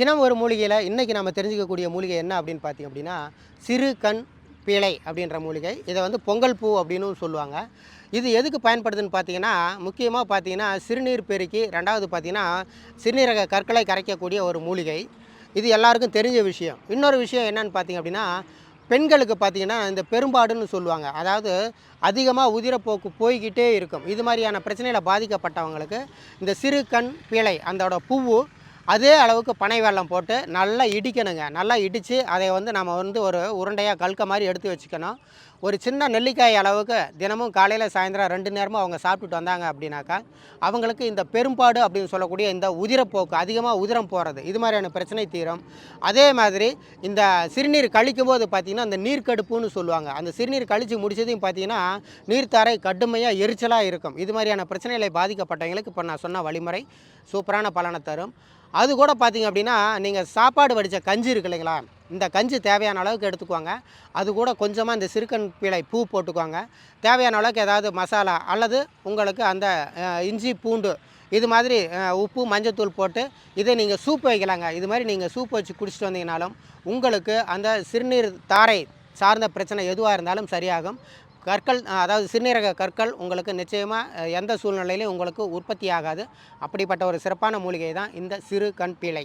தினம் ஒரு மூலிகையில் இன்றைக்கி நம்ம தெரிஞ்சுக்கக்கூடிய மூலிகை என்ன அப்படின்னு பார்த்தீங்க அப்படின்னா சிறு கண் பீளை அப்படின்ற மூலிகை. இதை வந்து பொங்கல் பூ அப்படின்னு சொல்லுவாங்க. இது எதுக்கு பயன்படுதுன்னு பார்த்தீங்கன்னா, முக்கியமாக பார்த்தீங்கன்னா சிறுநீர் பெருக்கி, ரெண்டாவது பார்த்தீங்கன்னா சிறுநீரக கற்களை கரைக்கக்கூடிய ஒரு மூலிகை. இது எல்லாருக்கும் தெரிஞ்ச விஷயம். இன்னொரு விஷயம் என்னன்னு பார்த்தீங்க அப்படின்னா, பெண்களுக்கு பார்த்தீங்கன்னா இந்த பெரும்பாடுன்னு சொல்லுவாங்க. அதாவது அதிகமாக உதிரப்போக்கு போய்கிட்டே இருக்கும். இது மாதிரியான பிரச்சனையில் பாதிக்கப்பட்டவங்களுக்கு இந்த சிறு கண் பீளை அதோட பூவு அதே அளவுக்கு பனை வெல்லம் போட்டு நல்லா இடிக்கணுங்க. நல்லா இடித்து அதை வந்து நம்ம வந்து ஒரு உருண்டையாக கல்க மாதிரி எடுத்து வச்சுக்கணும். ஒரு சின்ன நெல்லிக்காய் அளவுக்கு தினமும் காலையில் சாயந்தரம் 2 நேரமும் அவங்க சாப்பிட்டுட்டு வந்தாங்க அப்படின்னாக்கா, அவங்களுக்கு இந்த பெரும்பாடு அப்படின்னு சொல்லக்கூடிய இந்த உதிரப்போக்கு அதிகமாக உதிரம் போகிறது இது மாதிரியான பிரச்சனை தீரும். அதே மாதிரி இந்த சிறுநீர் கழிக்கும்போது பார்த்திங்கன்னா அந்த நீர்க்கடுப்புன்னு சொல்லுவாங்க. அந்த சிறுநீர் கழித்து முடிச்சதையும் பார்த்திங்கன்னா நீர்த்தாரை கடுமையாக எரிச்சலாக இருக்கும். இது மாதிரியான பிரச்சனைகளை பாதிக்கப்பட்டவங்களுக்கு இப்போ நான் சொன்ன வழிமுறை சூப்பரான பலனை தரும். அது கூட பார்த்திங்க அப்படின்னா, நீங்கள் சாப்பாடு வடித்த கஞ்சி இருக்கு இல்லைங்களா, இந்த கஞ்சி தேவையான அளவுக்கு எடுத்துக்குவாங்க. அது கூட கொஞ்சமாக இந்த சிறுகண் பீளை பூ போட்டுக்குவாங்க. தேவையான அளவுக்கு ஏதாவது மசாலா அல்லது உங்களுக்கு அந்த இஞ்சி பூண்டு இது மாதிரி உப்பு மஞ்சத்தூள் போட்டு இதை நீங்கள் சூப் வைக்கலாங்க. இது மாதிரி நீங்கள் சூப் வச்சு குடிச்சிட்டு வந்தீங்கனாலும் உங்களுக்கு அந்த சிறுநீர் தாரை சார்ந்த பிரச்சனை எதுவாக இருந்தாலும் சரியாகும். கற்கள் அதாவது சிறுநீரக கற்கள் உங்களுக்கு நிச்சயமாக எந்த சூழ்நிலையிலும் உங்களுக்கு உற்பத்தி ஆகாது. அப்படிப்பட்ட ஒரு சிறப்பான மூலிகை தான் இந்த சிறு கண் பீளை.